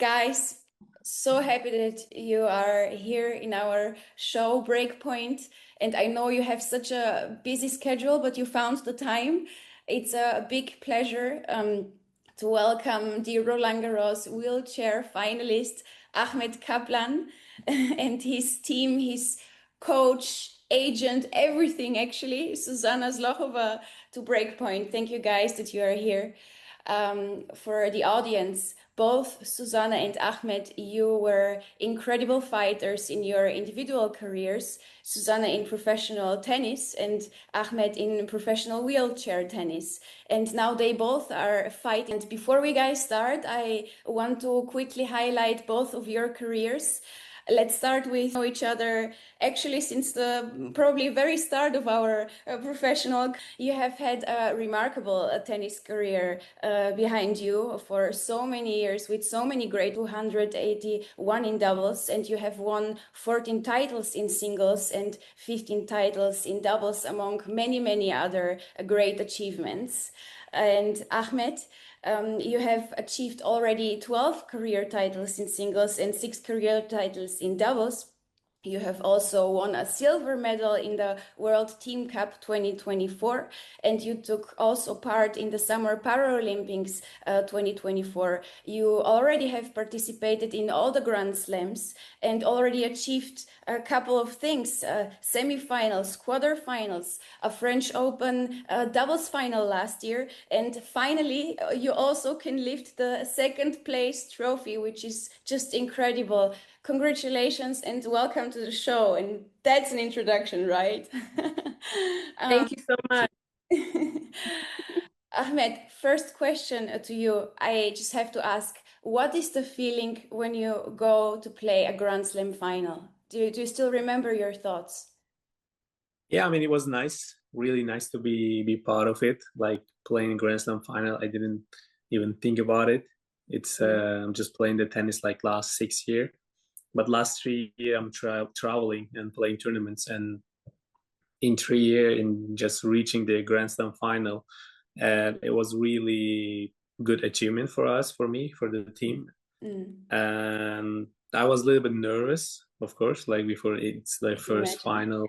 Guys, so happy that you are here in our show Breakpoint. And I know you have such a busy schedule, but you found the time. It's a big pleasure to welcome the Rolان Garos wheelchair finalist Ahmed Kaplan and his team, his coach, agent, everything actually, Suzana Zlохова to Breakpoint. Thank you guys that you are here. For the audience, both Suzana and Ahmed, you were incredible fighters in your individual careers. Suzana in professional tennis and Ahmed in professional wheelchair tennis. And now they both are fighting. And before we guys start, I want to quickly highlight both of your careers. Let's start with know each other. Actually, since the probably very start of our professional, you have had a remarkable tennis career behind you for so many years with so many great 281 in doubles, and you have won 14 titles in singles and 15 titles in doubles, among many, many other great achievements. And Ahmed, you have achieved already 12 career titles in singles and 6 career titles in doubles. You have also won a silver medal in the World Team Cup 2024, and you took also part in the Summer Paralympics 2024. You already have participated in all the Grand Slams and already achieved a couple of things, semifinals, quarterfinals, a French Open doubles final last year, and finally you also can lift the second place trophy, which is just incredible. Congratulations and welcome to the show. And that's an introduction, right? Thank you so much. Ahmed, first question to you. I just have to ask, what is the feeling when you go to play a Grand Slam final? Do you still remember your thoughts? Yeah, I mean, it was nice, really nice to be part of it. Like playing Grand Slam final, I didn't even think about it. It's I'm just playing the tennis like last 6 years. But last 3 years, I'm traveling and playing tournaments. And in 3 years, in just reaching the Grand Slam final, and it was really good achievement for us, for me, for the team. And I was a little bit nervous, of course, like before it's the first final.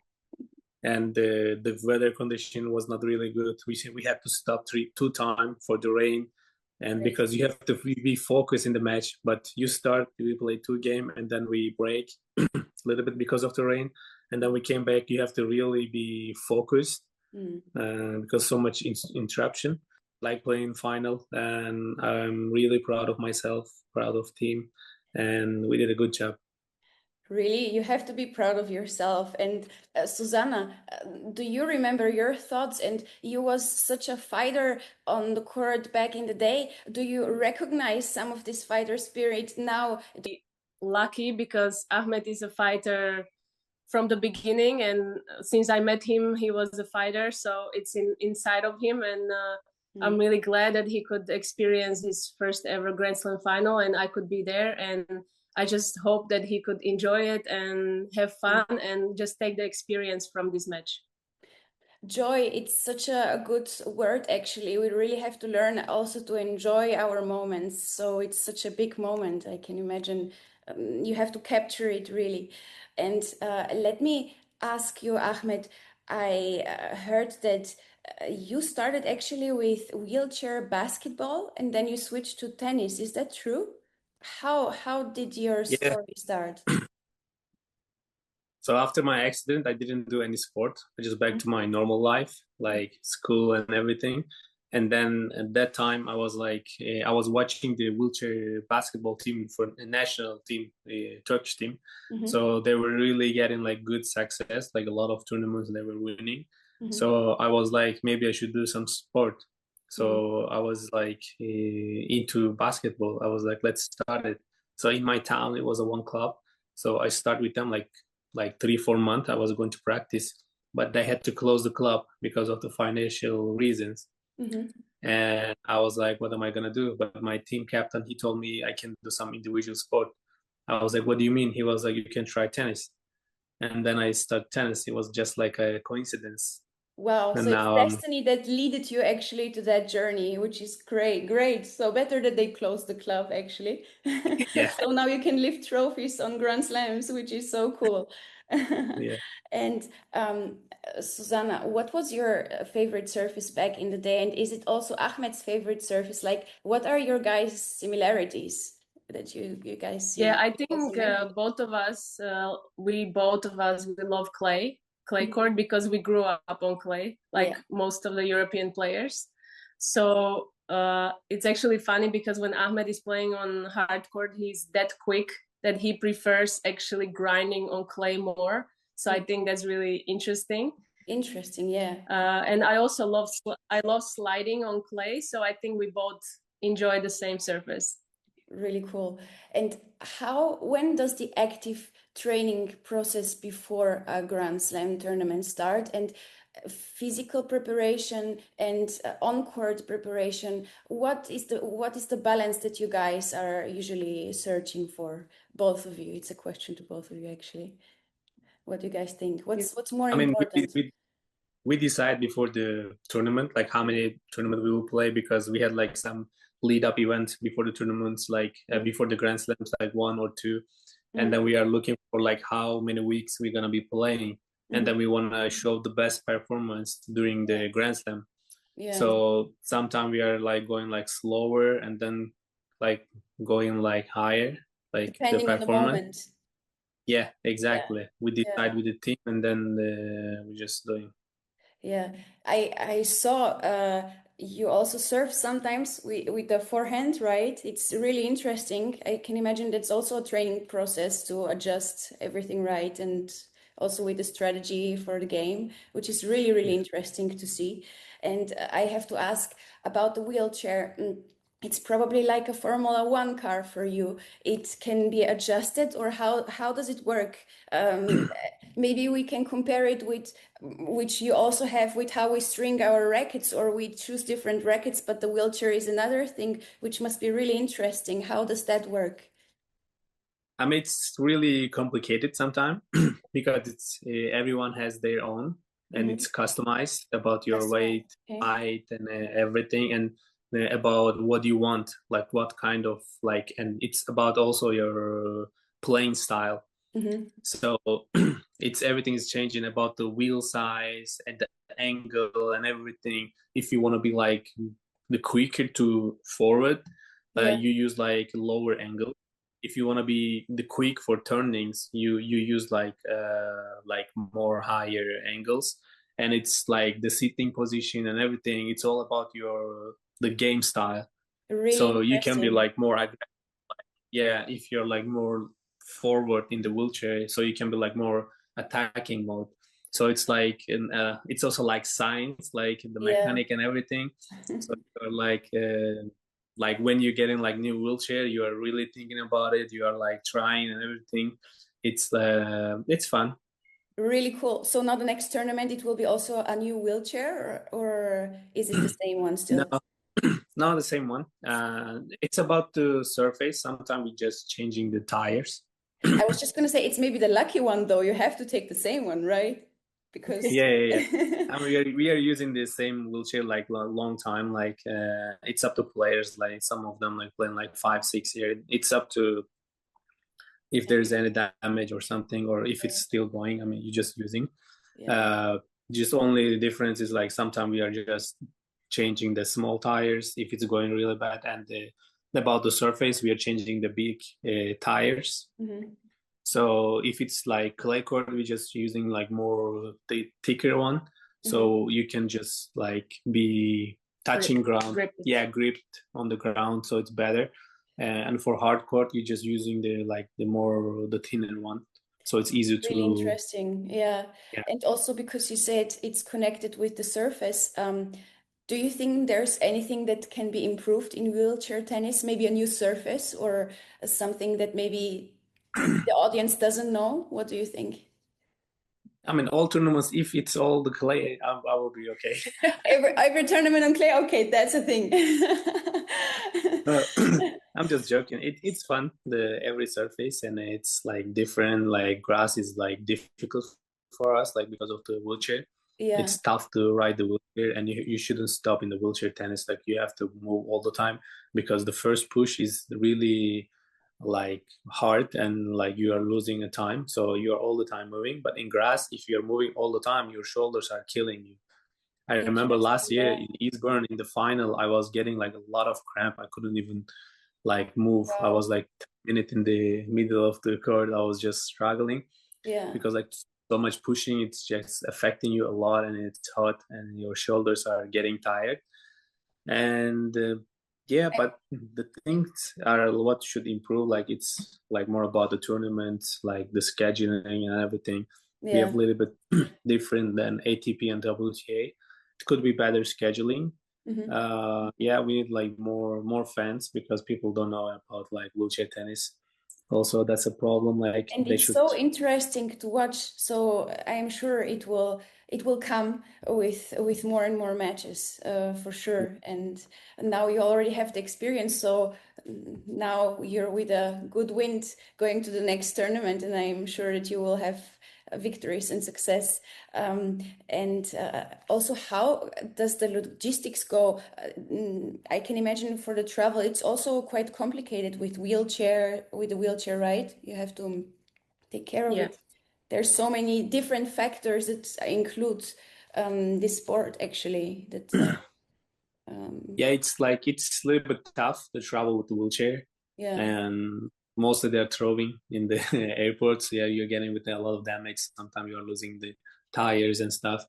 And the weather condition was not really good. We had to stop two times for the rain. And because you have to be focused in the match, but we play 2 games and then we break a little bit because of the rain. And then we came back, you have to really be focused because so much interruption, like playing final. And I'm really proud of myself, proud of team. And we did a good job. Really, you have to be proud of yourself. And Suzana, do you remember your thoughts? And you was such a fighter on the court back in the day. Do you recognize some of this fighter spirit now? Lucky because Ahmed is a fighter from the beginning, and since I met him, he was a fighter. So it's inside of him, and I'm really glad that he could experience his first ever Grand Slam final, and I could be there. And I just hope that he could enjoy it and have fun and just take the experience from this match. Joy, it's such a good word, actually. We really have to learn also to enjoy our moments. So it's such a big moment, I can imagine. You have to capture it, really. And let me ask you, Ahmed, I heard that you started actually with wheelchair basketball and then you switched to tennis. Is that true? How did your story start? So after my accident, I didn't do any sport. I just back to my normal life, like school and everything. And then at that time, I was watching the wheelchair basketball team for a national team, a Turkish team. So they were really getting like good success, like a lot of tournaments they were winning. So I was like, maybe I should do some sport. So I was like into basketball. I was like, let's start it. So in my town, it was a one club. So I started with them like 3-4 months. I was going to practice, but they had to close the club because of the financial reasons. And I was like, what am I gonna do? But my team captain, he told me I can do some individual sport. I was like, what do you mean? He was like, you can try tennis. And then I started tennis. It was just like a coincidence. Wow, And so it's now destiny that leaded you actually to that journey, which is great, great. So better that they closed the club actually. yeah, So now you can lift trophies on Grand Slams, which is so cool. yeah. And Suzana, what was your favorite surface back in the day? And is it also Ahmed's favorite surface? Like, what are your guys' similarities that you guys see? Yeah, I Also think maybe. both of us, we love clay court, because we grew up on clay, like Yeah. most of the European players. So it's actually funny because when Ahmed is playing on hard court, he's that quick that he prefers actually grinding on clay more. So I think that's really interesting. Interesting, yeah. And I also love sliding on clay. So I think we both enjoy the same surface. Really cool. And when does the active training process before a Grand Slam tournament start? And physical preparation and on-court preparation, what is the balance that you guys are usually searching for? Both of you. It's a question to both of you, actually. What do you guys think? What's more I mean, important? we decide before the tournament, like how many tournament we will play, because we had like some lead up events before the tournaments, like before the Grand Slams, like 1 or 2. And then we are looking for like how many weeks we're going to be playing. And then we want to show the best performance during the Grand Slam. Yeah. So sometimes we are like going like slower and then like going like higher, like Depending the on the performance. moment. Yeah, exactly. We Yeah. decide with the team and then we just doing. Yeah, I saw you also serve sometimes with the forehand, right? It's really interesting. I can imagine that's also a training process to adjust everything right, and also with the strategy for the game, which is really, really interesting to see. And I have to ask about the wheelchair. It's probably like a Formula One car for you. It can be adjusted, or how does it work? Maybe we can compare it with which you also have with how we string our rackets, or we choose different rackets, but the wheelchair is another thing, which must be really interesting. How does that work? I mean, it's really complicated sometimes because it's everyone has their own, and it's customized about your weight, height, and everything, and about what you want, like what kind of like, and it's about also your playing style. So it's everything is changing about the wheel size and the angle and everything. If you want to be like the quicker to forward, you use like lower angle. If you want to be the quick for turnings, you use like more higher angles. And it's like the sitting position and everything. It's all about the game style. Really so you can be interesting. like more if you're like more forward in the wheelchair, so you can be like more attacking mode. So it's like it's also like science, like the mechanic and everything. So you're like when you're getting like new wheelchair, you are really thinking about it, you are like trying and everything. It's fun. Really cool. So now the next tournament, it will be also a new wheelchair, or is it the same one still? No, not the same one. It's about the surface. Sometimes we're just changing the tires. I was just going to say, it's maybe the lucky one, though. You have to take the same one, right? Because yeah. And we are using the same wheelchair like long time. Like it's up to players. Like some of them like playing like 5-6 years. It's up to if there's any damage or something, or if it's still going. I mean, you're just using. Just only the difference is like sometimes we are just changing the small tires if it's going really bad, and about the surface we are changing the big tires. So if it's like clay court, we're just using like more the thicker one, so you can just like be touching ground, gripped on the ground, so it's better. And for hard court, you're just using the thinner one, so it's easy to. Really interesting, yeah. And also because you said it's connected with the surface. Do you think there's anything that can be improved in wheelchair tennis? Maybe a new surface or something that maybe the audience doesn't know? What do you think? I mean, all tournaments, if it's all the clay, I will be okay. every tournament on clay? Okay, that's a thing. I'm just joking. It's fun, every surface, and it's like different. Like grass is like difficult for us, like because of the wheelchair. it's tough to ride the wheelchair, and you shouldn't stop in the wheelchair tennis. Like you have to move all the time, because the first push is really like hard, and like you are losing a time, so you are all the time moving. But in grass, if you're moving all the time, your shoulders are killing you. I remember last year in Eastbourne in the final, I was getting like a lot of cramp. I couldn't even like move. I was like 10 minutes in the middle of the court. I was just struggling because like so much pushing, it's just affecting you a lot, and it's hot, and your shoulders are getting tired. And but the things are what should improve. Like it's like more about the tournaments, like the scheduling and everything. We have a little bit different than ATP and WTA. It could be better scheduling. We need like more fans, because people don't know about like wheelchair tennis. Also, that's a problem. Like, and it's so interesting to watch. So I am sure it will come with more and more matches for sure. And now you already have the experience. So now you're with a good wind going to the next tournament, and I'm sure that you will have victories and success. And also, how does the logistics go? I can imagine for the travel, it's also quite complicated with the wheelchair, right? You have to take care of it. There's so many different factors that include this sport, actually. That it's like it's a little bit tough to travel with the wheelchair. And mostly they're throwing in the airports. You're getting with a lot of damage. Sometimes you're losing the tires and stuff.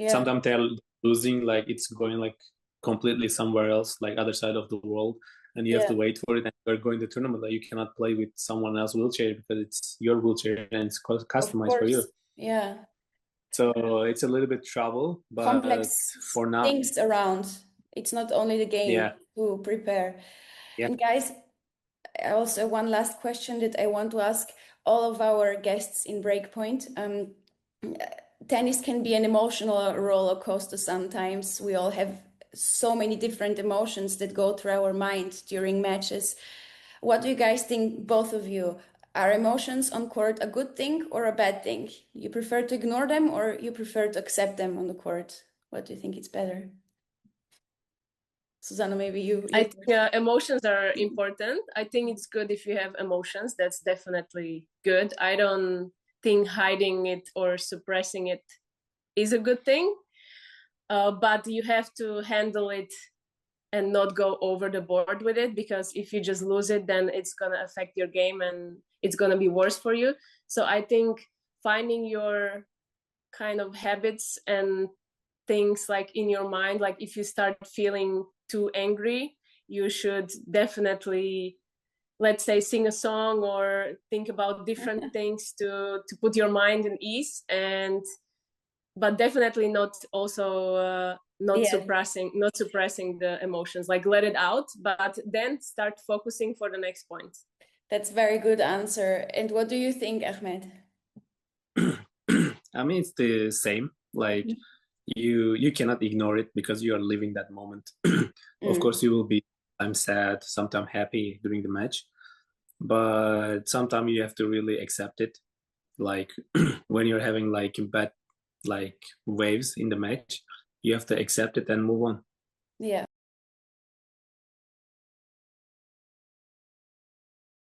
Sometimes they're losing, like it's going like completely somewhere else, like other side of the world, and you have to wait for it. And you're going to the tournament, like you cannot play with someone else's wheelchair, because it's your wheelchair and it's customized for you. So it's a little bit trouble, but complex for now, things around. It's not only the game to prepare. And guys, also one last question that I want to ask all of our guests in Breakpoint. Tennis can be an emotional roller coaster sometimes. We all have so many different emotions that go through our mind during matches. What do you guys think, both of you? Are emotions on court a good thing or a bad thing? You prefer to ignore them, or you prefer to accept them on the court? What do you think it's better? Suzana, maybe you. I think emotions are important. I think it's good if you have emotions. That's definitely good. I don't think hiding it or suppressing it is a good thing. But you have to handle it and not go over the board with it, because if you just lose it, then it's going to affect your game and it's going to be worse for you. So I think finding your kind of habits and things like in your mind, like if you start feeling too angry, you should definitely, let's say, sing a song or think about different things to put your mind at ease, but definitely not also suppressing the emotions. Like let it out, but then start focusing for the next point. That's a very good answer. And what do you think, Ahmed? I mean, it's the same. Like you cannot ignore it, because you are living that moment. Of course, you will be sometimes sad, sometimes happy during the match, but sometimes you have to really accept it. Like when you're having like bad like waves in the match, you have to accept it and move on.